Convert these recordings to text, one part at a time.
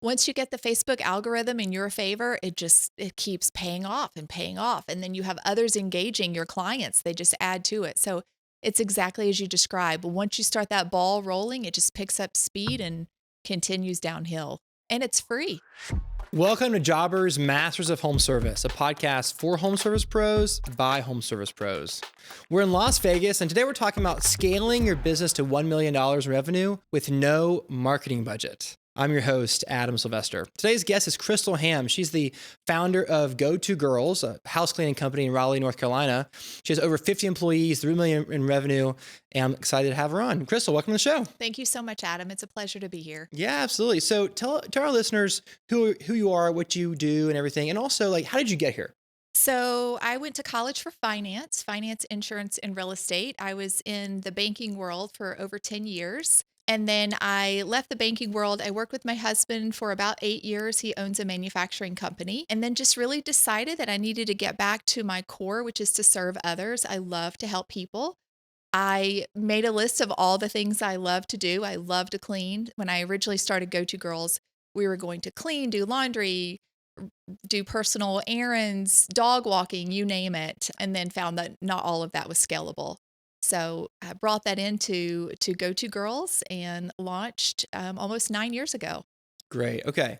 Once you get the Facebook algorithm in your favor, it keeps paying off and paying off. And then you have others engaging your clients. They just add to it. So it's exactly as you describe. Once you start that ball rolling, it just picks up speed and continues downhill. And it's free. Welcome to Jobbers Masters of Home Service, a podcast for home service pros by home service pros. We're in Las Vegas, and today we're talking about scaling your business to $1 million in revenue with no marketing budget. I'm your host, Adam Sylvester. Today's guest is Crystal Ham. She's the founder of Go-To Girls, a house cleaning company in Raleigh, North Carolina. She has over 50 employees, $3 million in revenue, and I'm excited to have her on. Crystal, welcome to the show. Thank you so much, Adam. It's a pleasure to be here. Yeah, absolutely. So tell our listeners who you are, what you do, and everything, and also how did you get here? So I went to college for finance, insurance, and real estate. I was in the banking world for over 10 years. And then I left the banking world. I worked with my husband for about 8 years. He owns a manufacturing company. And then just really decided that I needed to get back to my core, which is to serve others. I love to help people. I made a list of all the things I love to do. I love to clean. When I originally started Go-To Girls, we were going to clean, do laundry, do personal errands, dog walking, you name it, and then found that not all of that was scalable. So I brought that into Go-To Girls and launched almost 9 years ago. Great. Okay.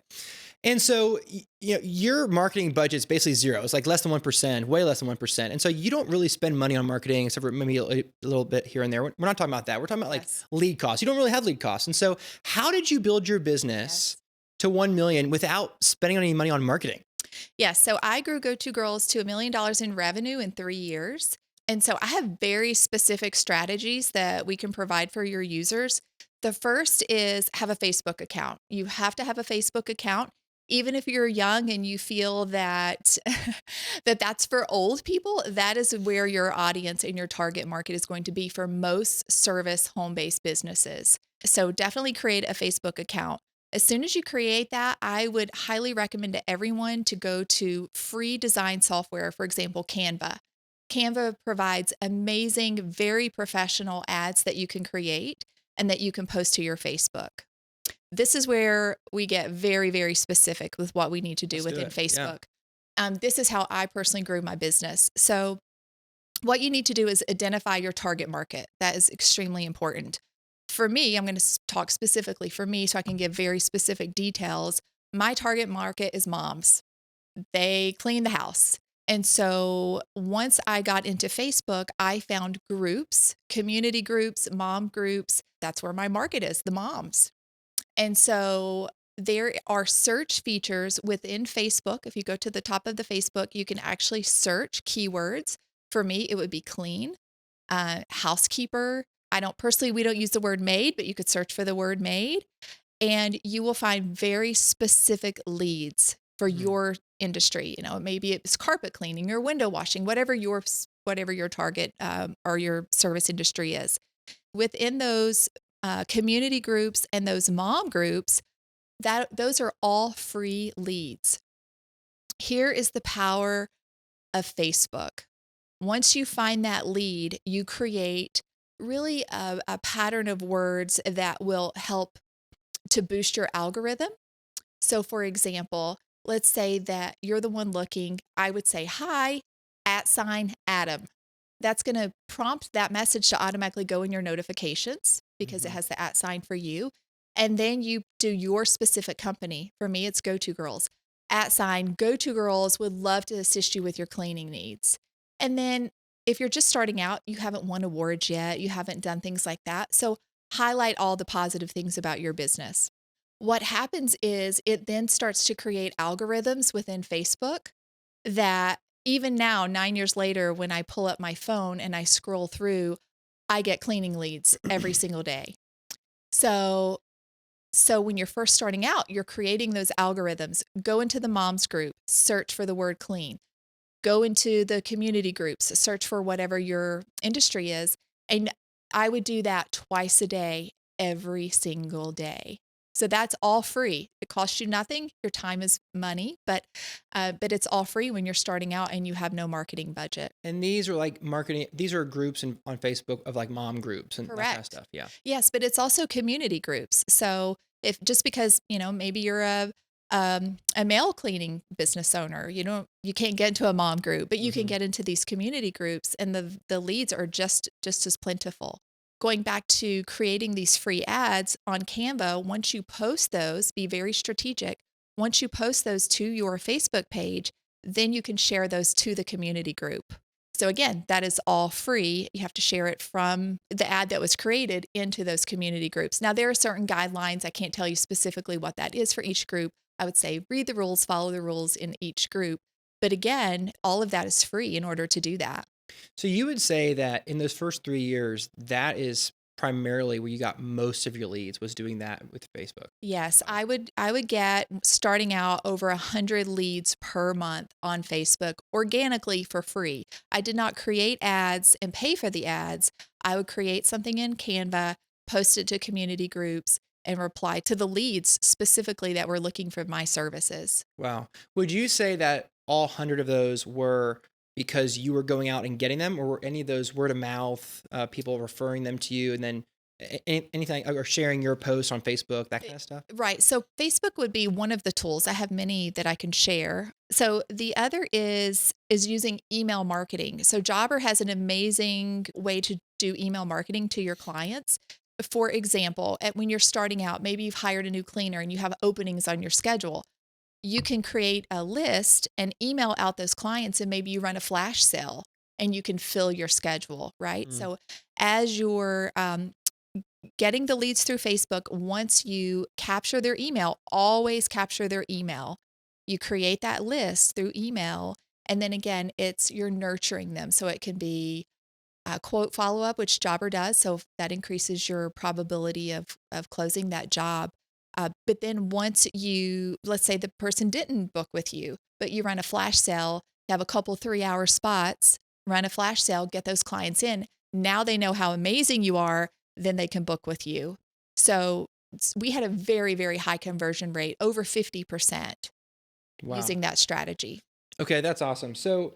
And so, your marketing budget is basically zero. It's like less than 1%, way less than 1%. And so you don't really spend money on marketing except for maybe a little bit here and there. We're not talking about that. We're talking about Yes. lead costs. You don't really have lead costs. And so how did you build your business to 1 million without spending any money on marketing? Yes. So I grew Go-To Girls to $1 million in revenue in 3 years. And so I have very specific strategies that we can provide for your users. The first is have a Facebook account. You have to have a Facebook account. Even if you're young and you feel that that's for old people, that is where your audience and your target market is going to be for most service home-based businesses. So definitely create a Facebook account. As soon as you create that, I would highly recommend to everyone to go to free design software, for example, Canva. Canva provides amazing, very professional ads that you can create and that you can post to your Facebook. This is where we get very, very specific with what we need to do within Facebook. This is how I personally grew my business. So what you need to do is identify your target market. That is extremely important. For me, I'm going to talk specifically for me so I can give very specific details. My target market is moms. They clean the house. And so once I got into Facebook, I found groups, community groups, mom groups. That's where my market is, the moms. And so there are search features within Facebook. If you go to the top of the Facebook, you can actually search keywords. For me, it would be clean, housekeeper. We don't use the word maid, but you could search for the word maid and you will find very specific leads for your industry. Maybe it's carpet cleaning or window washing, whatever your target or your service industry is. Within those community groups and those mom groups, those are all free leads. Here is the power of Facebook. Once you find that lead, you create really a pattern of words that will help to boost your algorithm. So for example, let's say that you're the one looking, I would say, hi, @Adam. That's going to prompt that message to automatically go in your notifications because it has the @ for you. And then you do your specific company. For me, it's Go-To Girls. @Go-To Girls would love to assist you with your cleaning needs. And then if you're just starting out, you haven't won awards yet, you haven't done things like that. So highlight all the positive things about your business. What happens is it then starts to create algorithms within Facebook that even now, 9 years later, when I pull up my phone and I scroll through, I get cleaning leads every single day. So when you're first starting out, you're creating those algorithms. Go into the moms group, search for the word clean. Go into the community groups, search for whatever your industry is. And I would do that twice a day, every single day. So that's all free. It costs you nothing. Your time is money, but it's all free when you're starting out and you have no marketing budget. And these are marketing. These are groups on Facebook of mom groups and that kind of Correct. stuff. Yeah. Yes, but it's also community groups. So If just because, maybe you're a male cleaning business owner, you can't get into a mom group, but you can Mhm. get into these community groups, and the leads are just as plentiful. Going back to creating these free ads on Canva, once you post those, be very strategic. Once you post those to your Facebook page, then you can share those to the community group. So again, that is all free. You have to share it from the ad that was created into those community groups. Now, there are certain guidelines. I can't tell you specifically what that is for each group. I would say read the rules, follow the rules in each group. But again, all of that is free in order to do that. So you would say that in those first 3 years, that is primarily where you got most of your leads, was doing that with Facebook. Yes, Wow. I would get starting out over 100 leads per month on Facebook organically for free. I did not create ads and pay for the ads. I would create something in Canva, post it to community groups, and reply to the leads specifically that were looking for my services. Wow. Would you say that all 100 of those were because you were going out and getting them, or were any of those word of mouth, people referring them to you, and then anything, or sharing your post on Facebook, that kind of stuff? Right. So Facebook would be one of the tools. I have many that I can share. So the other is using email marketing. So Jobber has an amazing way to do email marketing to your clients. For example, when you're starting out, maybe you've hired a new cleaner and you have openings on your schedule. You can create a list and email out those clients, and maybe you run a flash sale and you can fill your schedule, right? Mm, So as you're getting the leads through Facebook, once you capture their email, always capture their email. You create that list through email. And then again, you're nurturing them. So it can be a quote follow up, which Jobber does. So that increases your probability of closing that job. But then let's say the person didn't book with you, but you run a flash sale, you have a couple 3-hour spots, run a flash sale, get those clients in. Now they know how amazing you are, then they can book with you. So we had a very, very high conversion rate, over 50% wow. using that strategy. Okay, that's awesome. So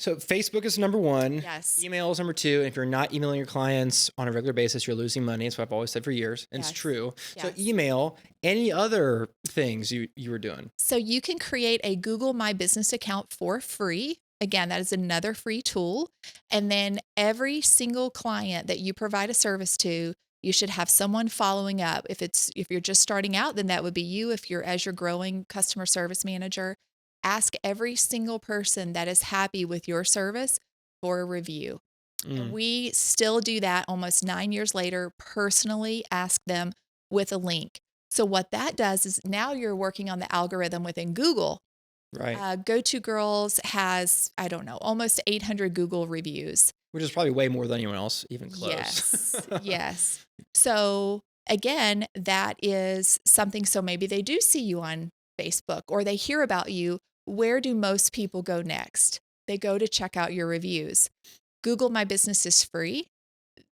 Facebook is number one, Yes. email is number two. And if you're not emailing your clients on a regular basis, you're losing money. That's what I've always said for years. And it's Yes. true. So Yes. email, any other things you were doing? So you can create a Google My Business account for free. Again, that is another free tool. And then every single client that you provide a service to, you should have someone following up. If you're just starting out, then that would be you. If you're as you're growing customer service manager, ask every single person that is happy with your service for a review. And Mm, we still do that almost 9 years later, personally ask them with a link. So what that does is now you're working on the algorithm within Google. right. Go-To Girls has, I don't know, almost 800 Google reviews. Which is probably way more than anyone else, even close. Yes, yes. So again, that is something. So maybe they do see you on Facebook or they hear about you. Where do most people go next? They go to check out your reviews. Google My Business is free.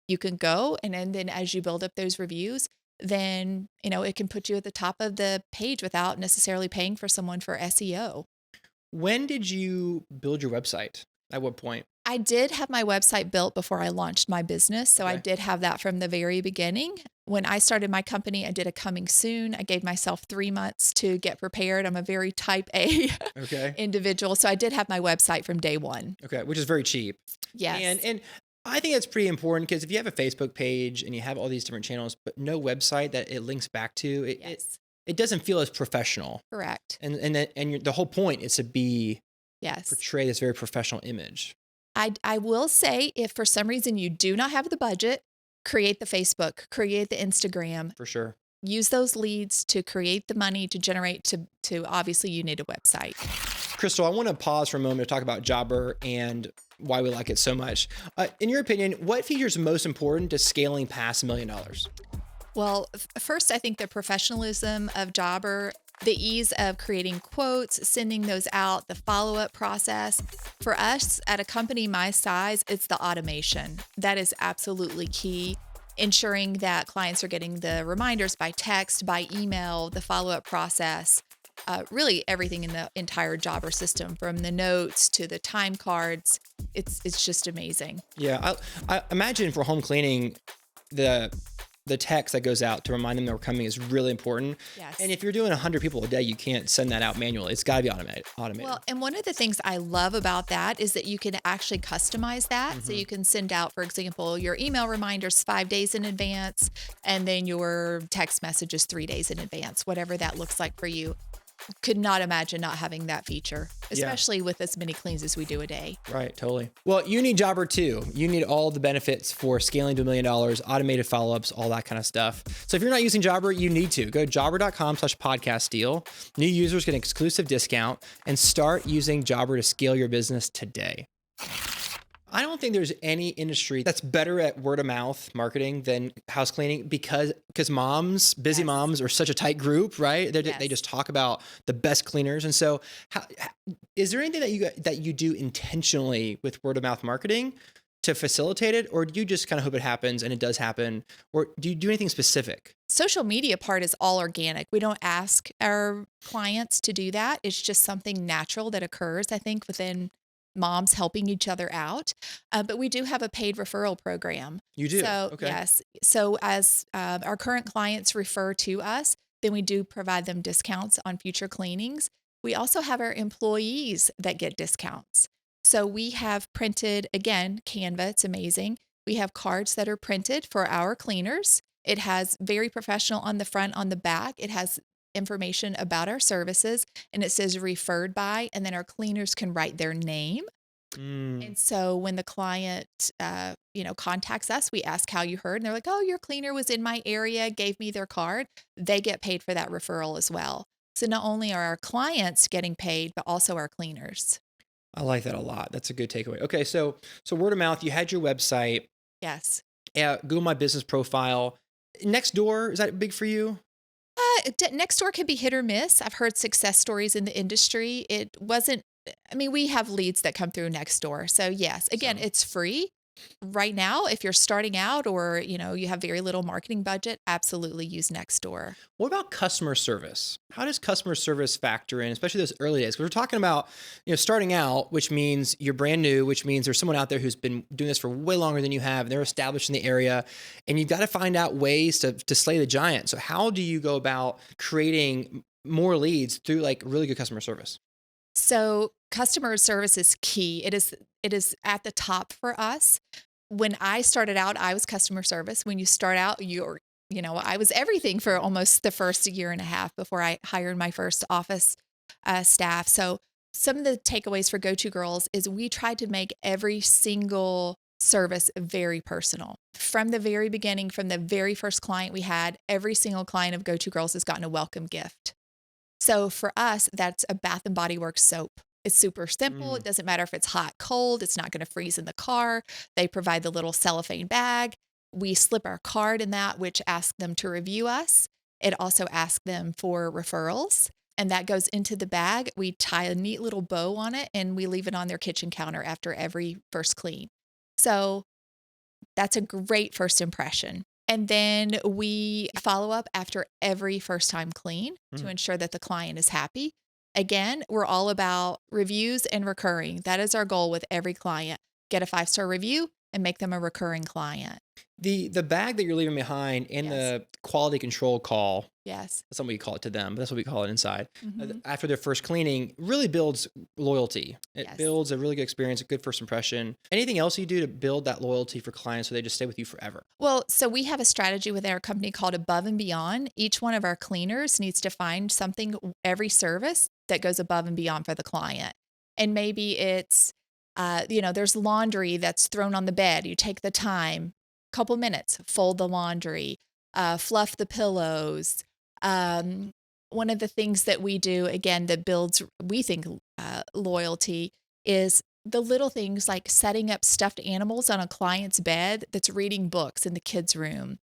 You can go and then as you build up those reviews, then it can put you at the top of the page without necessarily paying for someone for SEO. When did you build your website? At what point? I did have my website built before I launched my business. So I Okay. did have that from the very beginning. When I started my company, I did a coming soon. I gave myself 3 months to get prepared. I'm a very type A Okay. individual. So I did have my website from day one. Okay. Which is very cheap. And Yes. and I think that's pretty important because if you have a Facebook page and you have all these different channels, but no website that it links back to, Yes. it doesn't feel as professional. Correct. The whole point is to Yes. portray this very professional image. I will say if for some reason you do not have the budget, create the Facebook, create the Instagram, For sure. use those leads to create the money to generate to obviously you need a website. Crystal, I want to pause for a moment to talk about Jobber and why we like it so much. In your opinion, what feature is most important to scaling past $1 million? Well, first, I think the professionalism of Jobber, the ease of creating quotes, sending those out, the follow up process. For us at a company my size, it's the automation. That is absolutely key. Ensuring that clients are getting the reminders by text, by email, the follow up process, really everything in the entire Jobber system, from the notes to the time cards. It's just amazing. Yeah, I imagine for home cleaning, the the text that goes out to remind them they're coming is really important. Yes. And if you're doing 100 people a day, you can't send that out manually. It's got to be automated. Well, and one of the things I love about that is that you can actually customize that. So Mhm. you can send out, for example, your email reminders 5 days in advance, and then your text messages 3 days in advance, whatever that looks like for you. Could not imagine not having that feature, Yeah. especially with as many cleans as we do a day. Right, totally. Well, you need Jobber too. You need all the benefits for scaling to $1 million, automated follow-ups, all that kind of stuff. So if you're not using Jobber, you need to. Go to jobber.com/podcast deal. New users get an exclusive discount and start using Jobber to scale your business today. I don't think there's any industry that's better at word of mouth marketing than house cleaning because moms, busy Yes. moms are such a tight group, right? They Yes. just talk about the best cleaners. And so is there anything that you do intentionally with word of mouth marketing to facilitate it? Or do you just kind of hope it happens and it does happen? Or do you do anything specific? Social media part is all organic. We don't ask our clients to do that. It's just something natural that occurs, I think, within moms helping each other out. But we do have a paid referral program. You do? So, Okay. yes. So, as our current clients refer to us, then we do provide them discounts on future cleanings. We also have our employees that get discounts. So, we have printed, again, Canva, it's amazing. We have cards that are printed for our cleaners. It has very professional on the front, on the back. It has information about our services, and it says referred by, and then our cleaners can write their name. Mm. And so when the client, contacts us, we ask how you heard, and they're like, "Oh, your cleaner was in my area, gave me their card." They get paid for that referral as well. So not only are our clients getting paid, but also our cleaners. I like that a lot. That's a good takeaway. Okay, so word of mouth, you had your website, Yes. Google My Business Profile. Nextdoor, is that big for you? Next door can be hit or miss. I've heard success stories in the industry. It wasn't, I mean, we have leads that come through next door. So yes, again, So- it's free. Right now, if you're starting out or, you have very little marketing budget, absolutely use Nextdoor. What about customer service? How does customer service factor in, especially those early days? Because we're talking about, starting out, which means you're brand new, which means there's someone out there who's been doing this for way longer than you have, and they're established in the area, and you've got to find out ways to slay the giant. So how do you go about creating more leads through like really good customer service? So customer service is key. It is at the top for us. When I started out, I was customer service. When you start out, I was everything for almost the first year and a half before I hired my first office staff. So some of the takeaways for Go-To Girls is we tried to make every single service very personal. From the very beginning, from the very first client we had, every single client of Go-To Girls has gotten a welcome gift. So for us, that's a Bath and Body Works soap. It's super simple. Mm. It doesn't matter if it's hot, cold. It's not going to freeze in the car. They provide the little cellophane bag. We slip our card in that, which asks them to review us. It also asks them for referrals, and that goes into the bag. We tie a neat little bow on it, and we leave it on their kitchen counter after every first clean. So that's a great first impression. And then we follow up after every first time clean to ensure that the client is happy. Again, we're all about reviews and recurring. That is our goal with every client. Get a 5-star review and make them a recurring client. The bag that you're leaving behind and Yes. the quality control call, Yes. that's not what we call it to them, but that's what we call it inside. Mhm. After their first cleaning really builds loyalty. It Yes. builds a really good experience, a good first impression. Anything else you do to build that loyalty for clients so they just stay with you forever? Well, so we have a strategy with our company called Above and Beyond. Each one of our cleaners needs to find something every service that goes above and beyond for the client. And maybe it's, there's laundry that's thrown on the bed. You take the time, couple minutes, fold the laundry, fluff the pillows. One of the things that we do, again, that builds, we think, loyalty is the little things like setting up stuffed animals on a client's bed that's reading books in the kids' room,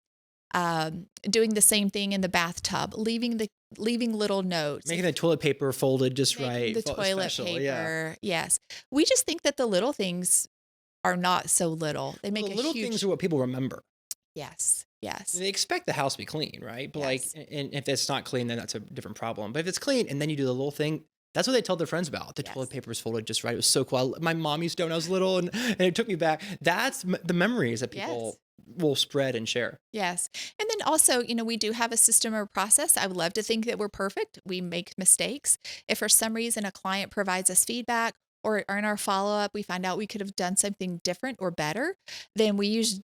doing the same thing in the bathtub, leaving little notes. Making the toilet paper folded just Making right. the toilet special, paper. yeah. Yes. We just think that the little things are not so little. They make The a little huge. things are what people remember. Yes. Yes. They expect the house to be clean, right? But Yes. and if it's not clean, then that's a different problem. But if it's clean and then you do the little thing, that's what they tell their friends about. The Yes. toilet paper is folded just right. It was so cool. My mom used to do it when I was little, and it took me back. That's the memories that people will spread and share. Yes. And then also, we do have a system or process. I would love to think that we're perfect. We make mistakes. If for some reason a client provides us feedback or in our follow up, we find out we could have done something different or better, then we use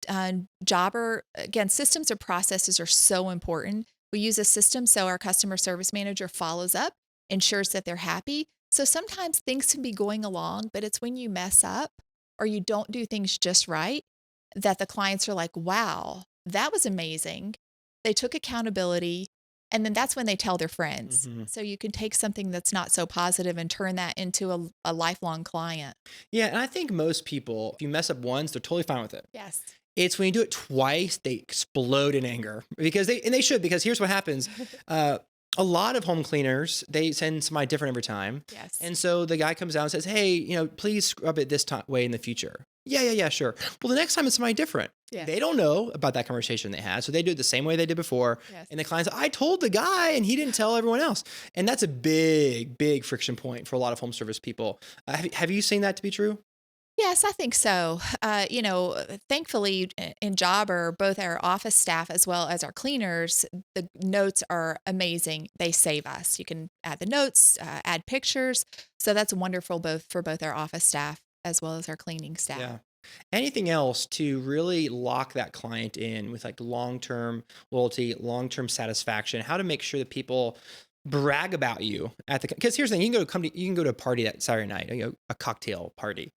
Jobber. Again, systems or processes are so important. We use a system so our customer service manager follows up, ensures that they're happy. So sometimes things can be going along, but it's when you mess up or you don't do things just right that the clients are like, wow, that was amazing. They took accountability. And then that's when they tell their friends. Hmm. So you can take something that's not so positive and turn that into a lifelong client. Yeah. And I think most people, if you mess up once, they're totally fine with it. Yes. It's when you do it twice, they explode in anger because they should, because here's what happens. A lot of home cleaners, they send somebody different every time. Yes. And so the guy comes out and says, hey, please scrub it this way in the future. Yeah, sure. Well, the next time it's somebody different. Yes. They don't know about that conversation they had. So they do it the same way they did before. Yes. And the client's, I told the guy and he didn't tell everyone else. And that's a big, big friction point for a lot of home service people. Have you seen that to be true? Yes, I think so. Thankfully, in Jobber, both our office staff as well as our cleaners, the notes are amazing. They save us. You can add the notes, add pictures. So that's wonderful both for both our office staff as well as our cleaning staff. Yeah. Anything else to really lock that client in with like long-term loyalty, long-term satisfaction, how to make sure that people brag about you at because here's the thing, you can go to a party that Saturday night, a cocktail party.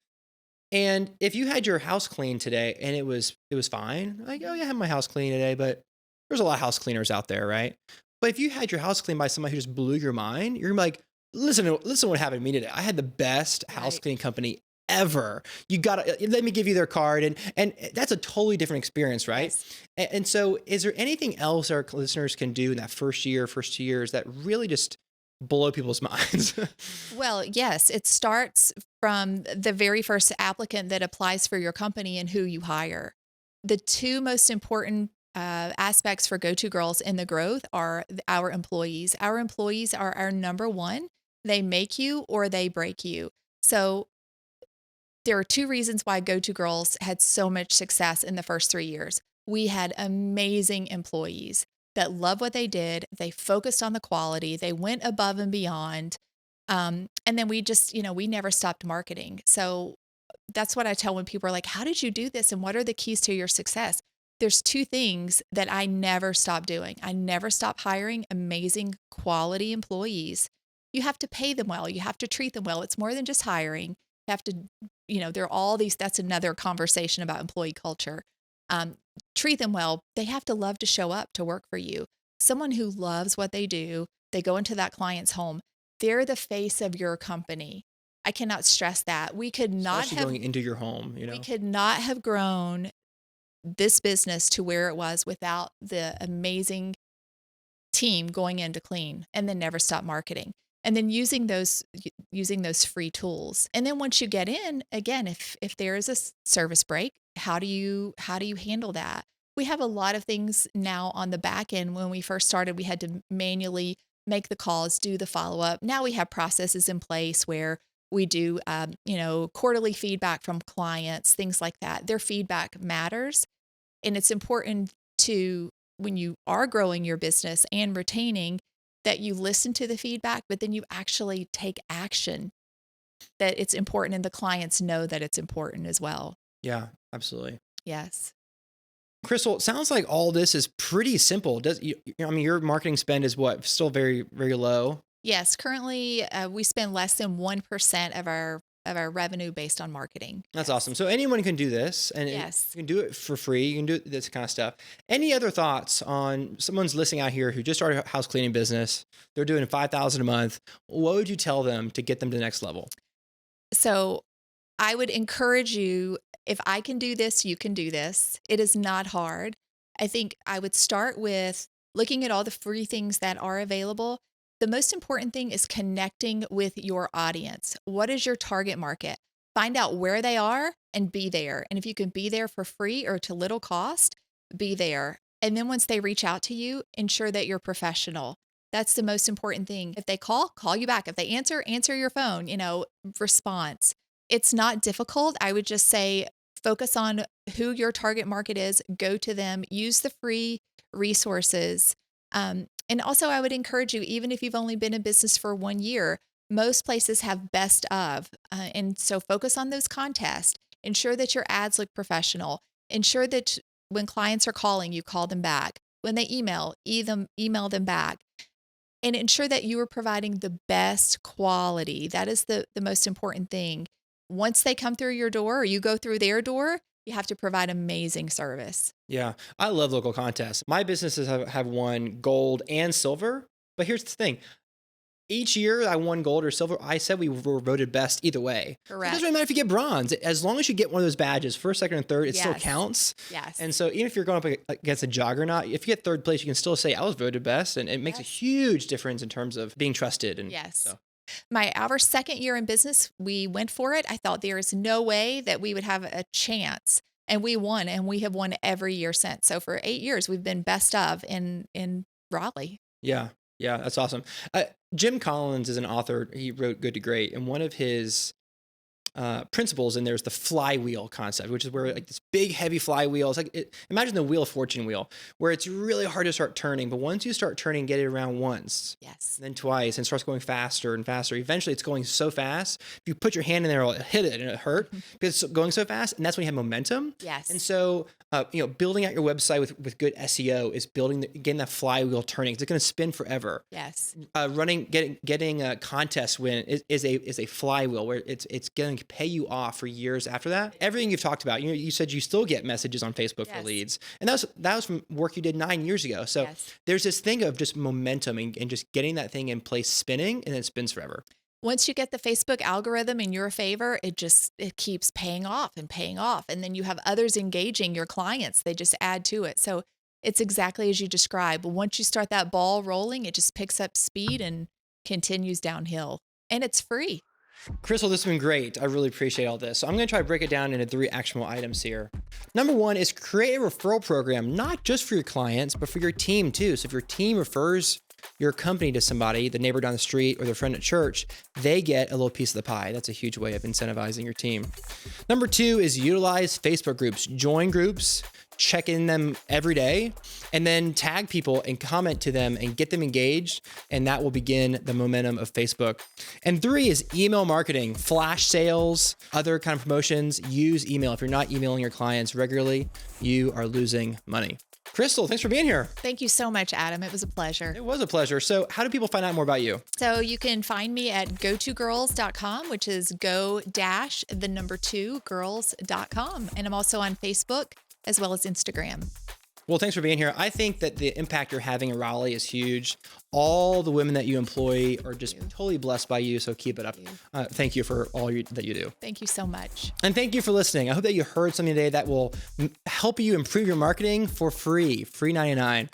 And if you had your house cleaned today and it was fine, like, oh yeah, I had my house clean today, but there's a lot of house cleaners out there, right? But if you had your house cleaned by somebody who just blew your mind, you're gonna be like, listen what happened to me today. I had the best house Right. cleaning company ever. You gotta let me give you their card, and that's a totally different experience, right? Yes. And so, is there anything else our listeners can do in that first 2 years that really just blow people's minds? Well, yes, it starts from the very first applicant that applies for your company and who you hire. The two most important aspects for Go To Girls in the growth are our employees. Our employees are our number one. They make you or they break you. So there are two reasons why Go To Girls had so much success in the first 3 years. We had amazing employees that loved what they did. They focused on the quality. They went above and beyond. And then we just, we never stopped marketing. So that's what I tell when people are like, how did you do this? And what are the keys to your success? There's two things that I never stopped doing. I never stopped hiring amazing quality employees. You have to pay them well. You have to treat them well. It's more than just hiring. You have to, there are all these, that's another conversation about employee culture. Treat them well. They have to love to show up to work for you. Someone who loves what they do, they go into that client's home. They're the face of your company. I cannot stress that. We could not Especially have going into your home, we could not have grown this business to where it was without the amazing team going in to clean and then never stop marketing. And then using those free tools. And then once you get in, again, if there is a service break, how do you handle that? We have a lot of things now on the back end. When we first started, we had to manually make the calls, do the follow up. Now we have processes in place where we do, quarterly feedback from clients, things like that. Their feedback matters. And it's important to, when you are growing your business and retaining, that you listen to the feedback, but then you actually take action, that it's important and the clients know that it's important as well. Yeah, absolutely. Yes. Crystal, it sounds like all this is pretty simple. Your marketing spend is what? Still very, very low? Yes. Currently, we spend less than 1% of our revenue based on marketing. That's Yes. awesome. So anyone can do this, and Yes. you can do it for free. You can do this kind of stuff. Any other thoughts on someone's listening out here who just started a house cleaning business? They're doing 5,000 a month. What would you tell them to get them to the next level? So I would encourage you, if I can do this, you can do this. It is not hard. I think I would start with looking at all the free things that are available. The most important thing is connecting with your audience. What is your target market? Find out where they are and be there. And if you can be there for free or to little cost, be there. And then once they reach out to you, ensure that you're professional. That's the most important thing. If they call you back. If they answer your phone, response. It's not difficult. I would just say Focus on who your target market is, go to them, use the free resources. And also, I would encourage you, even if you've only been in business for 1 year, most places have best of. And so focus on those contests. Ensure that your ads look professional. Ensure that when clients are calling, you call them back. When they email them back. And ensure that you are providing the best quality. That is the most important thing. Once they come through your door or you go through their door, you have to provide amazing service. Yeah, I love local contests. My businesses have won gold and silver, but here's the thing. Each year I won gold or silver, I said we were voted best either way. Correct. It doesn't really matter if you get bronze. As long as you get one of those badges, first, second, and third, it still Yes. counts. Yes. And so even if you're going up against a juggernaut, if you get third place, you can still say I was voted best. And it makes a Yes. huge difference in terms of being trusted. And Yes. so. Our second year in business, we went for it. I thought there is no way that we would have a chance. And we won, and we have won every year since. So for 8 years, we've been best of in Raleigh. Yeah. Yeah, that's awesome. Jim Collins is an author. He wrote Good to Great, and one of his principles in there's the flywheel concept, which is where like this big heavy flywheel. It's like imagine the Wheel of Fortune wheel, where it's really hard to start turning, but once you start turning, get it around once, Yes. and then twice, and it starts going faster and faster. Eventually, it's going so fast. If you put your hand in there, it'll hit it and it hurt because it's going so fast, and that's when you have momentum. Yes. And so, building out your website with good SEO is getting that flywheel turning. It's going to spin forever. Yes. Getting a contest win is a flywheel where it's going to pay you off for years after that. Everything you've talked about, you said you still get messages on Facebook for Yes. leads, and that was from work you did 9 years ago. So Yes. there's this thing of just momentum and just getting that thing in place, spinning, and then it spins forever. Once you get the Facebook algorithm in your favor, it keeps paying off and paying off. And then you have others engaging your clients. They just add to it. So it's exactly as you describe. Once you start that ball rolling, it just picks up speed and continues downhill. And it's free. Crystal, this has been great. I really appreciate all this. So I'm going to try to break it down into 3 actionable items here. Number 1 is create a referral program, not just for your clients, but for your team too. So if your team refers your company to somebody, the neighbor down the street or their friend at church, they get a little piece of the pie. That's a huge way of incentivizing your team. Number 2 is utilize Facebook groups. Join groups, check in them every day, and then tag people and comment to them and get them engaged. And that will begin the momentum of Facebook. And 3 is email marketing, flash sales, other kind of promotions. Use email. If you're not emailing your clients regularly, you are losing money. Crystal, thanks for being here. Thank you so much, Adam. It was a pleasure. It was a pleasure. So how do people find out more about you? So you can find me at go2girls.com, which is go-2girls.com. And I'm also on Facebook as well as Instagram. Well, thanks for being here. I think that the impact you're having in Raleigh is huge. All the women that you employ are just totally blessed by you. So keep it up. Thank you for all that you do. Thank you so much. And thank you for listening. I hope that you heard something today that will help you improve your marketing for free 99.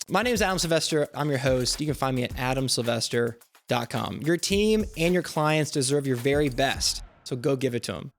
My name is Adam Sylvester. I'm your host. You can find me at adamsylvester.com. Your team and your clients deserve your very best. So go give it to them.